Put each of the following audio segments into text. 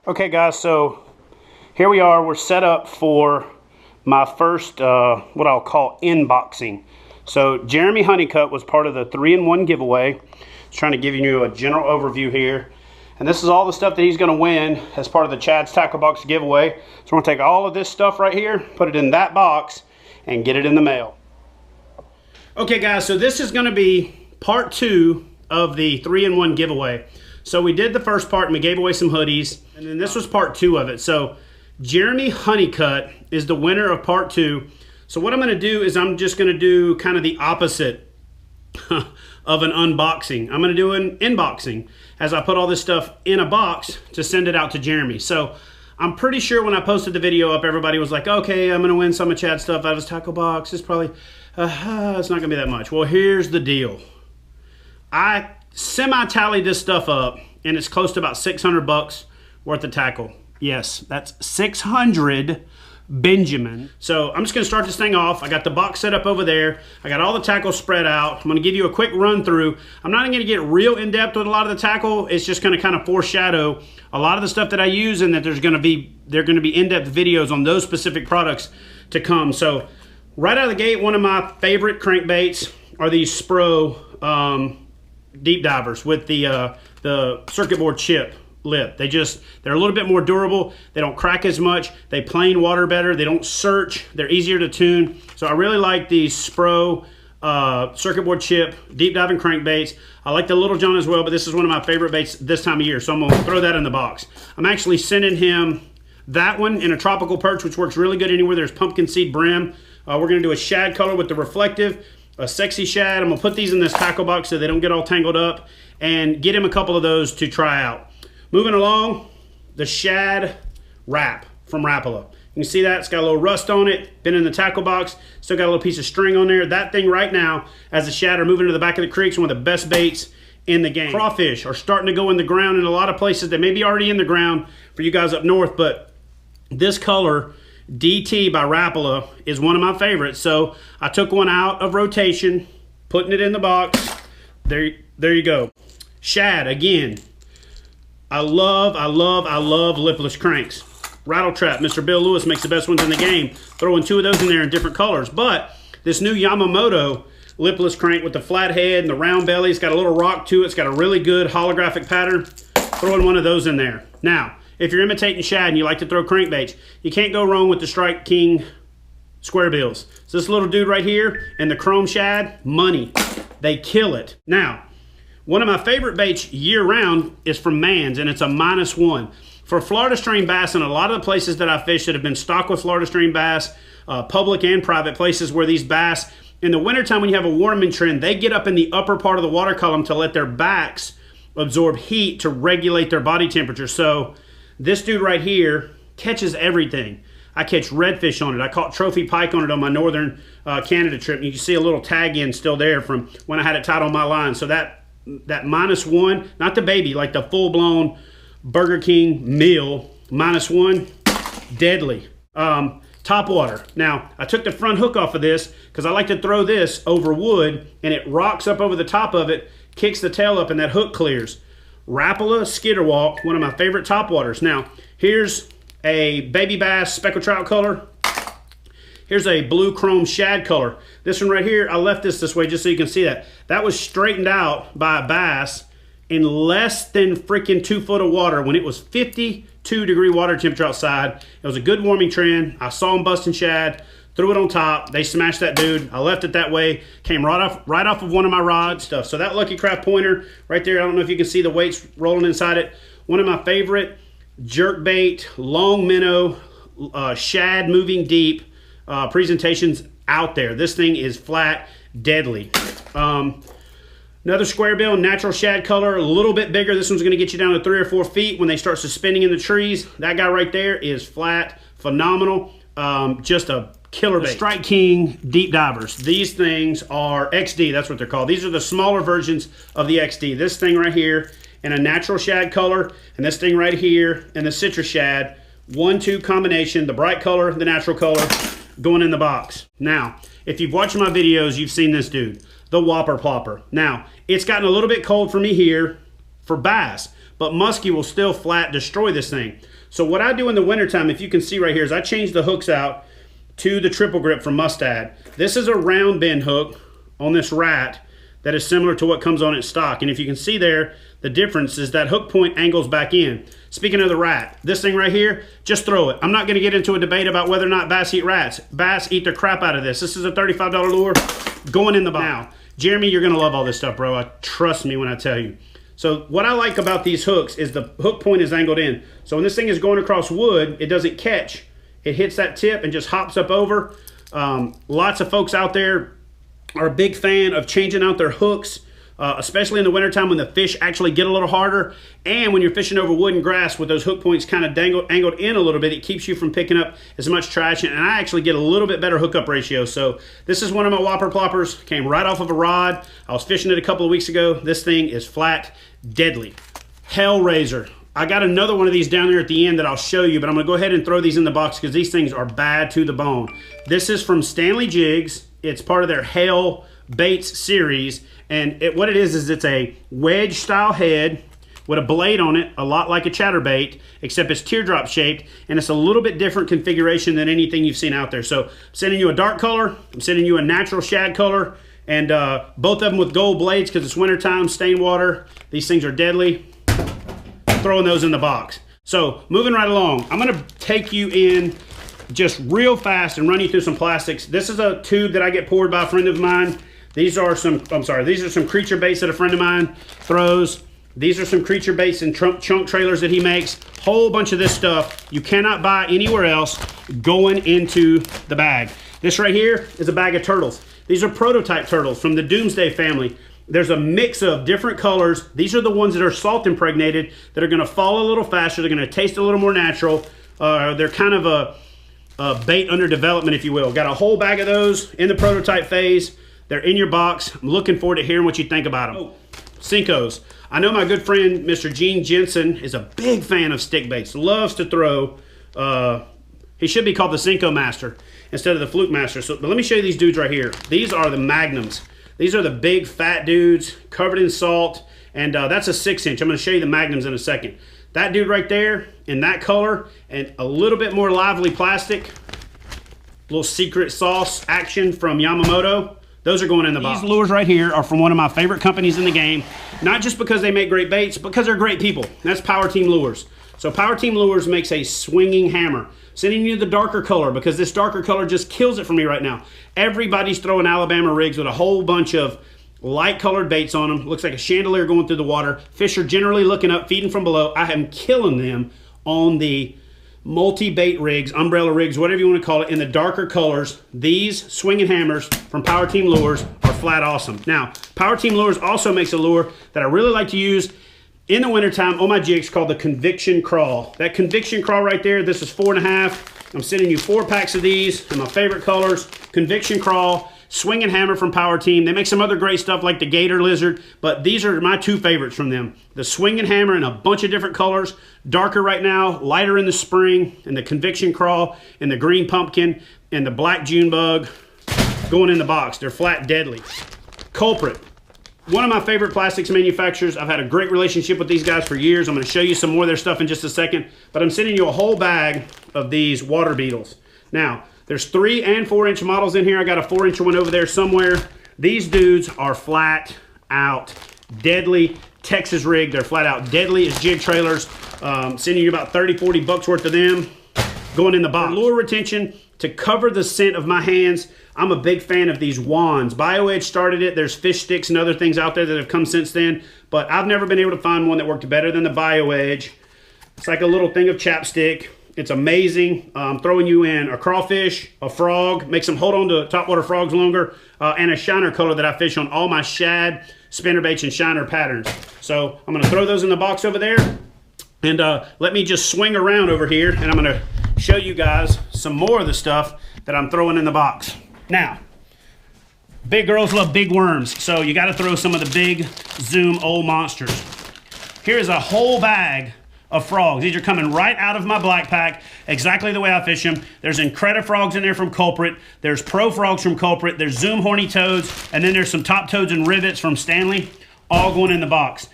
Okay guys, so here we are. We're set up for my first, what I'll call unboxing. So Jeremy Honeycutt was part of the 3-in-1 giveaway. Just trying to give you a general overview here. And this is all the stuff that he's gonna win as part of the Chad's Tackle Box giveaway. So we're gonna take all of this stuff right here, put it in that box, and get it in the mail. Okay guys, so this is gonna be part 2 of the 3-in-1 giveaway. So we did the first part and we gave away some hoodies, and then this was part 2 of it. So Jeremy Honeycutt is the winner of part 2. So what I'm gonna do is I'm just gonna do kind of the opposite of an unboxing. I'm gonna do an unboxing as I put all this stuff in a box to send it out to Jeremy. So I'm pretty sure when I posted the video up, everybody was like, okay, I'm gonna win some of Chad's stuff out of his tackle box. It's probably, it's not gonna be that much. Well, here's the deal. I semi-tallied this stuff up, and it's close to about 600 bucks worth of tackle. Yes, that's 600 Benjamin. So I'm just gonna start this thing off. I got the box set up over there. I got all the tackle spread out. I'm gonna give you a quick run through. I'm not gonna get real in depth with a lot of the tackle. It's just gonna kind of foreshadow a lot of the stuff that I use, and that they're gonna be in-depth videos on those specific products to come. So right out of the gate, one of my favorite crankbaits are these Spro deep divers with the circuit board chip lip. They're a little bit more durable. They don't crack as much. They plane water better. They don't search. They're easier to tune. So I really like these Spro circuit board chip deep diving crankbaits. I like the Little John as well, but this is one of my favorite baits this time of year, so I'm gonna throw that in the box. I'm actually sending him that one in a tropical perch, which works really good anywhere there's pumpkin seed brim. We're gonna do a shad color with the reflective, a sexy shad. I'm gonna put these in this tackle box so they don't get all tangled up, and get him a couple of those to try out. Moving along, the shad wrap from Rapala. You can see that it's got a little rust on it, been in the tackle box, still got a little piece of string on there. That thing right now, as the shad are moving to the back of the creek, is one of the best baits in the game. Crawfish are starting to go in the ground in a lot of places. They may be already in the ground for you guys up north, but this color, DT by Rapala, is one of my favorites. So I took one out of rotation, putting it in the box. There you go. Shad, again, I love lipless cranks. Rattle Trap, Mr. Bill Lewis makes the best ones in the game. Throwing 2 of those in there in different colors. But this new Yamamoto lipless crank with the flat head and the round belly, it's got a little rock to it. It's got a really good holographic pattern. Throwing one of those in there. Now, if you're imitating shad and you like to throw crankbaits, you can't go wrong with the Strike King square bills. So this little dude right here and the chrome shad, money. They kill it. Now, one of my favorite baits year-round is from Mann's, and it's a -1. For Florida stream bass, and a lot of the places that I fish that have been stocked with Florida stream bass, public and private places where these bass, in the wintertime when you have a warming trend, they get up in the upper part of the water column to let their backs absorb heat to regulate their body temperature. So this dude right here catches everything. I catch redfish on it. I caught trophy pike on it on my northern Canada trip. And you can see a little tag in still there from when I had it tied on my line. So that -1, not the baby, like the full-blown Burger King meal, -1, deadly. Top water. Now, I took the front hook off of this because I like to throw this over wood, and it rocks up over the top of it, kicks the tail up, and that hook clears. Rapala Skitterwalk, one of my favorite top waters. Now, here's a baby bass speckled trout color. Here's a blue chrome shad color. This one right here, I left this way just so you can see that. That was straightened out by a bass in less than freaking 2 foot of water when it was 52-degree water temperature outside. It was a good warming trend. I saw them busting shad, threw it on top. They smashed that dude. I left it that way. Came right off of one of my rod stuff. So that Lucky Craft pointer right there, I don't know if you can see the weights rolling inside it. One of my favorite jerkbait, long minnow, shad moving deep presentations out there. This thing is flat deadly. Another square bill, natural shad color, a little bit bigger. This one's going to get you down to 3 or 4 feet when they start suspending in the trees. That guy right there is flat, phenomenal, just a killer bait. The Strike King deep divers. These things are XD, that's what they're called. These are the smaller versions of the XD. This thing right here in a natural shad color, and this thing right here in the citrus shad. 1-2 combination, the bright color, the natural color, going in the box. Now, if you've watched my videos, you've seen this dude, the Whopper Plopper. Now, it's gotten a little bit cold for me here for bass, but musky will still flat destroy this thing. So what I do in the wintertime, if you can see right here, is I change the hooks out to the triple grip from Mustad. This is a round bend hook on this rat that is similar to what comes on its stock. And if you can see there, the difference is that hook point angles back in. Speaking of the rat, this thing right here, just throw it. I'm not gonna get into a debate about whether or not bass eat rats. Bass eat the crap out of this. This is a $35 lure going in the box. Now, Jeremy, you're gonna love all this stuff, bro. Trust me when I tell you. So what I like about these hooks is the hook point is angled in. So when this thing is going across wood, it doesn't catch. It hits that tip and just hops up over. Lots of folks out there are a big fan of changing out their hooks, especially in the wintertime when the fish actually get a little harder. And when you're fishing over wood and grass with those hook points kind of angled in a little bit, it keeps you from picking up as much trash. And I actually get a little bit better hookup ratio. So this is one of my whopper ploppers. Came right off of a rod. I was fishing it a couple of weeks ago. This thing is flat deadly. Hellraiser. I got another one of these down there at the end that I'll show you, but I'm gonna go ahead and throw these in the box because these things are bad to the bone. This is from Stanley Jigs. It's part of their Hail Baits series, and what it is it's a wedge style head with a blade on it, a lot like a chatterbait, except it's teardrop shaped, and it's a little bit different configuration than anything you've seen out there. So I'm sending you a dark color, I'm sending you a natural shad color, and both of them with gold blades because it's wintertime, stain water. These things are deadly. Throwing those in the box. So moving right along, I'm gonna take you in just real fast and run you through some plastics. This is a tube that I get poured by a friend of mine. These are some creature baits that a friend of mine throws. These are some creature baits and chunk trailers that he makes. Whole bunch of this stuff you cannot buy anywhere else going into the bag. This right here is a bag of turtles. These are prototype turtles from the Doomsday family. There's a mix of different colors. These are the ones that are salt impregnated that are gonna fall a little faster. They're gonna taste a little more natural. They're kind of a bait under development, if you will. Got a whole bag of those in the prototype phase. They're in your box. I'm looking forward to hearing what you think about them. Senkos. I know my good friend, Mr. Gene Jensen, is a big fan of stick baits. Loves to throw. He should be called the Senko Master instead of the Fluke Master. But let me show you these dudes right here. These are the Magnums. These are the big fat dudes covered in salt, and that's a 6-inch. I'm going to show you the Magnums in a second. That dude right there in that color and a little bit more lively plastic, little secret sauce action from Yamamoto. Those are going in the box. These lures right here are from one of my favorite companies in the game, not just because they make great baits, because they're great people. That's Power Team Lures. So Power Team Lures makes a swinging hammer. Sending you the darker color because this darker color just kills it for me right now. Everybody's throwing Alabama rigs with a whole bunch of light colored baits on them. Looks like a chandelier going through the water. Fish are generally looking up, feeding from below. I am killing them on the multi-bait rigs, umbrella rigs, whatever you want to call it, in the darker colors. These swinging hammers from Power Team Lures are flat awesome. Now, Power Team Lures also makes a lure that I really like to use in the wintertime on my jigs called the Conviction Crawl. That Conviction Crawl right there, this is 4.5. I'm sending you 4 packs of these in my favorite colors. Conviction Crawl, swinging hammer from Power Team. They make some other great stuff like the Gator Lizard, but these are my 2 favorites from them. The swinging hammer in a bunch of different colors, darker right now, lighter in the spring, and the Conviction Crawl, and the green pumpkin, and the black June bug going in the box. They're flat deadly. Culprit. One of my favorite plastics manufacturers. I've had a great relationship with these guys for years. I'm going to show you some more of their stuff in just a second, but I'm sending you a whole bag of these water beetles. Now, there's 3 and 4-inch models in here. I got a 4-inch one over there somewhere. These dudes are flat out deadly. Texas rig. They're flat out deadly as jig trailers. Sending you about 30, 40 bucks worth of them going in the box. For lure retention, to cover the scent of my hands, I'm a big fan of these wands. BioEdge started it. There's fish sticks and other things out there that have come since then, but I've never been able to find one that worked better than the BioEdge. It's like a little thing of chapstick. It's amazing. Throwing you in a crawfish, a frog, makes them hold on to topwater frogs longer, and a shiner color that I fish on all my shad, spinnerbaits, and shiner patterns. So I'm gonna throw those in the box over there, and let me just swing around over here, and I'm gonna show you guys some more of the stuff that I'm throwing in the box. Now, big girls love big worms, so you gotta throw some of the big Zoom old monsters. Here's a whole bag of frogs. These are coming right out of my black pack, exactly the way I fish them. There's Incredi frogs in there from Culprit. There's Pro frogs from Culprit. There's Zoom horny toads, and then there's some top toads and rivets from Stanley, all going in the box.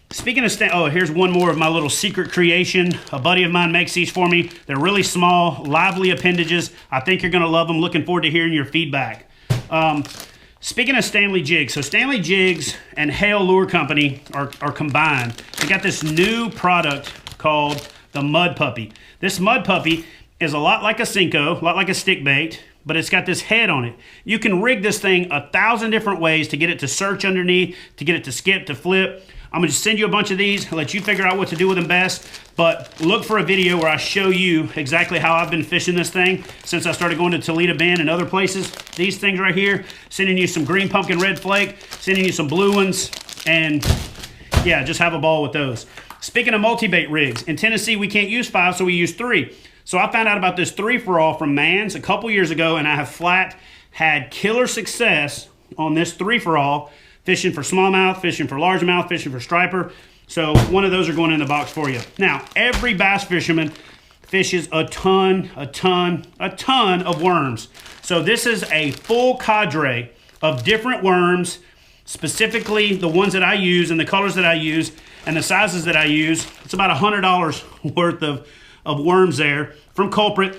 Speaking of oh, here's one more of my little secret creation. A buddy of mine makes these for me. They're really small, lively appendages. I think you're gonna love them. Looking forward to hearing your feedback. Speaking of Stanley Jigs, so Stanley Jigs and Hale Lure Company are combined. They got this new product called the Mud Puppy. This Mud Puppy is a lot like a Senko, a lot like a stick bait, but it's got this head on it. You can rig this thing 1,000 different ways to get it to search underneath, to get it to skip, to flip. I'm gonna just send you a bunch of these, let you figure out what to do with them best, but look for a video where I show you exactly how I've been fishing this thing since I started going to Toledo Bend and other places. These things right here, sending you some green pumpkin red flake, sending you some blue ones, and yeah, just have a ball with those. Speaking of multi-bait rigs, in Tennessee we can't use 5, so we use 3. So I found out about this 3-for-all from Mann's a couple years ago, and I have flat had killer success on this 3-for-all, fishing for smallmouth, fishing for largemouth, fishing for striper. So one of those are going in the box for you. Now, every bass fisherman fishes a ton of worms. So this is a full cadre of different worms, specifically the ones that I use and the colors that I use and the sizes that I use. It's about $100 worth of worms there from Culprit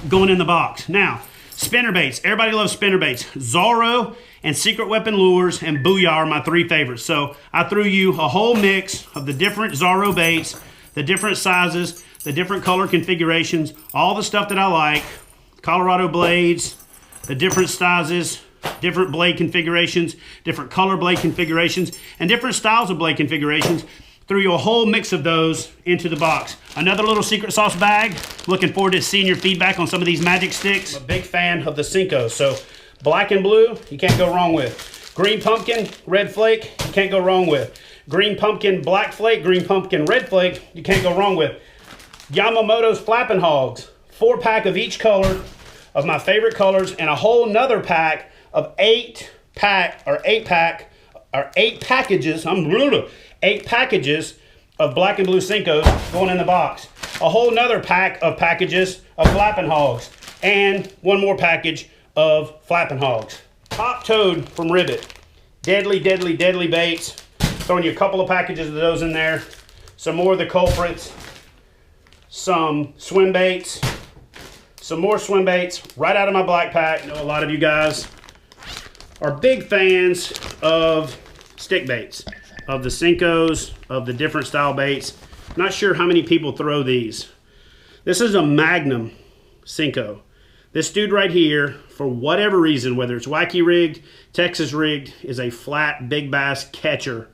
going in the box. Now, spinner baits. Everybody loves spinner baits. Zorro and Secret Weapon Lures and Booyah are my 3 favorites. So I threw you a whole mix of the different Zorro baits, the different sizes, the different color configurations, all the stuff that I like, Colorado blades, the different sizes, different blade configurations, different color blade configurations, and different styles of blade configurations. Threw you a whole mix of those into the box. Another little secret sauce bag. Looking forward to seeing your feedback on some of these magic sticks. I'm a big fan of the Senko. So black and blue, you can't go wrong with. Green pumpkin, red flake, you can't go wrong with. Green pumpkin, black flake, green pumpkin, red flake, you can't go wrong with. Yamamoto's Flappin' Hogs, 4-pack of each color of my favorite colors, and a whole nother pack of 8 packages. 8 packages of black and blue Senkos going in the box. A whole nother pack of packages of Flappin' Hogs. And one more package of Flappin' Hogs. Top Toad from Ribbit. Deadly, deadly, deadly baits. Throwing you a couple of packages of those in there. Some more of the culprits. Some swim baits. Some more swim baits right out of my black pack. I know a lot of you guys are big fans of stick baits, of the Senkos, of the different style baits. Not sure how many people throw these. This is a Magnum Senko. This dude right here, for whatever reason, whether it's wacky rigged, Texas rigged, is a flat big bass catcher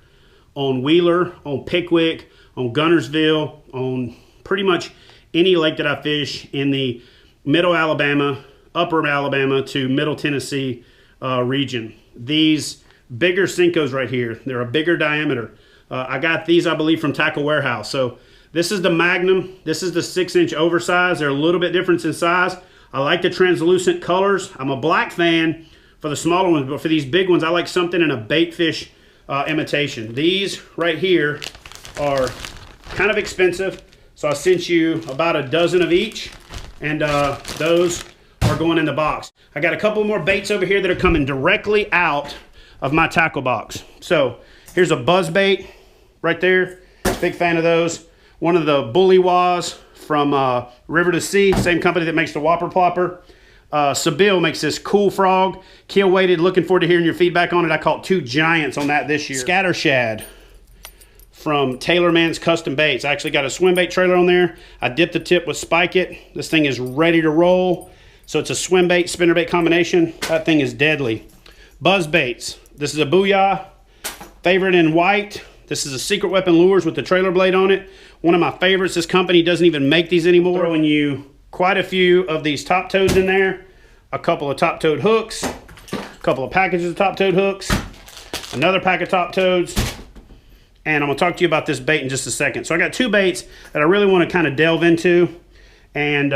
on Wheeler, on Pickwick, on Gunnersville, on pretty much any lake that I fish in the middle Alabama, upper Alabama to middle Tennessee region. These bigger Senkos right here, they're a bigger diameter. I got these, I believe, from Tackle Warehouse. So this is the Magnum. This is the 6-inch oversized. They're a little bit different in size. I like the translucent colors. I'm a black fan for the smaller ones, but for these big ones, I like something in a bait fish imitation. These right here are kind of expensive, so I sent you about a dozen of each, and those are going in the box. I got a couple more baits over here that are coming directly out of my tackle box. So here's a buzz bait right there. Big fan of those. One of the Bully Wahs from River to Sea, same company that makes the Whopper Plopper. Seville makes this cool frog, keel weighted. Looking forward to hearing your feedback on it. I caught 2 giants on that this year. Scatter Shad from Taylor Man's Custom Baits. I actually got a swim bait trailer on there. I dipped the tip with Spike It. This thing is ready to roll. So it's a swim bait, spinner bait combination. That thing is deadly. Buzz baits. This is a Booyah, favorite in white. This is a Secret Weapon Lures with the trailer blade on it. One of my favorites. This company doesn't even make these anymore. Throwing you quite a few of these top toads in there. A couple of top toad hooks. A couple of packages of top toad hooks. Another pack of top toads. And I'm going to talk to you about this bait in just a second. So I got 2 baits that I really want to kind of delve into. And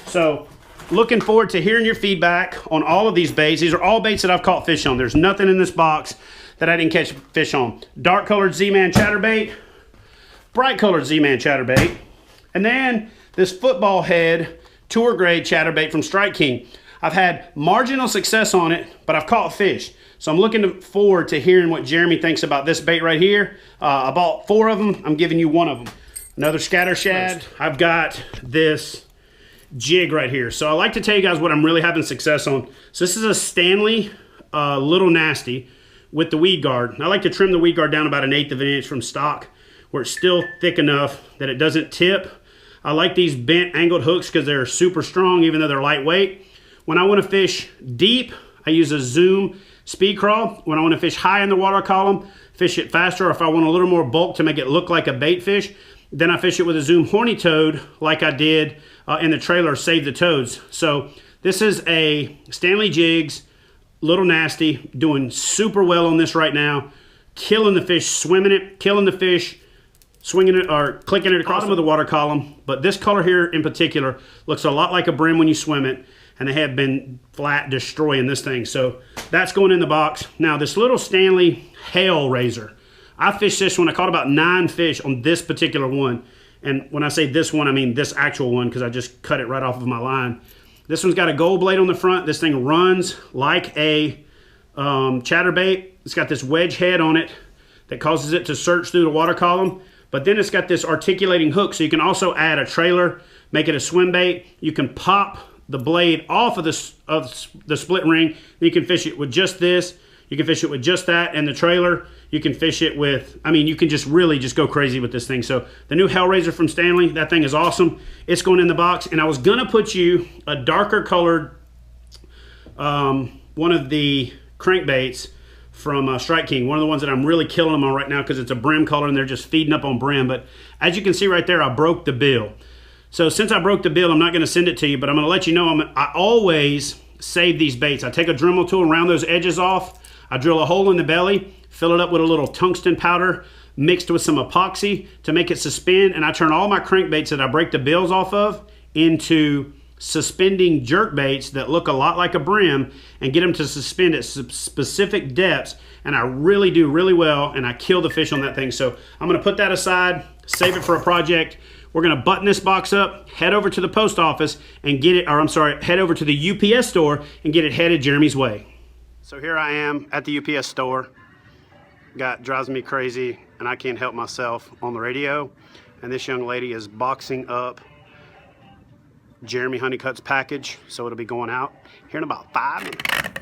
so looking forward to hearing your feedback on all of these baits. These are all baits that I've caught fish on. There's nothing in this box that I didn't catch fish on. Dark colored Z-Man chatterbait, bright colored Z-Man chatterbait, and then this football head tour grade chatterbait from Strike King. I've had marginal success on it, but I've caught fish. So I'm looking forward to hearing what Jeremy thinks about this bait right here. I bought 4 of them. I'm giving you 1 of them. Another scatter shad. I've got this jig right here. So I like to tell you guys what I'm really having success on. So this is a Stanley Little Nasty with the weed guard. I like to trim the weed guard down about 1/8 of an inch from stock, where it's still thick enough that it doesn't tip. I like these bent angled hooks because they're super strong even though they're lightweight. When I want to fish deep, I use a Zoom speed crawl. When I want to fish high in the water column, fish it faster, or if I want a little more bulk to make it look like a bait fish, then I fish it with a Zoom horny toad like I did in the trailer, Save the Toads. So this is a Stanley Jigs Little Nasty, doing super well on this right now. Killing the fish, swimming it, killing the fish, swinging it or clicking it across the water column. But this color here in particular looks a lot like a brim when you swim it, and they have been flat destroying this thing. So that's going in the box. Now this little Stanley Hail Razor, I fished this one. I caught about 9 fish on this particular one. And when I say this one, I mean this actual one, because I just cut it right off of my line. This one's got a gold blade on the front. This thing runs like a chatterbait. It's got this wedge head on it that causes it to search through the water column. But then it's got this articulating hook, so you can also add a trailer, make it a swim bait. You can pop the blade off of the split ring. You can fish it with just this. You can fish it with just that and the trailer. You can fish it with, I mean, you can just really just go crazy with this thing. So the new Hellraiser from Stanley, that thing is awesome. It's going in the box. And I was going to put you a darker colored, one of the crankbaits from Strike King. One of the ones that I'm really killing them on right now because it's a brim color and they're just feeding up on brim. But as you can see right there, I broke the bill. So since I broke the bill, I'm not going to send it to you, but I'm going to let you know I always save these baits. I take a Dremel tool and round those edges off. I drill a hole in the belly, fill it up with a little tungsten powder mixed with some epoxy to make it suspend, and I turn all my crankbaits that I break the bills off of into suspending jerk baits that look a lot like a brim and get them to suspend at specific depths, and I really do really well, and I kill the fish on that thing. So I'm going to put that aside, save it for a project. We're going to button this box up, head over to the post office and get it, or I'm sorry, head over to the UPS store and get it headed Jeremy's way. So here I am at the UPS store. Drives me crazy and I can't help myself on the radio. And this young lady is boxing up Jeremy Honeycutt's package. So it'll be going out here in about 5 minutes.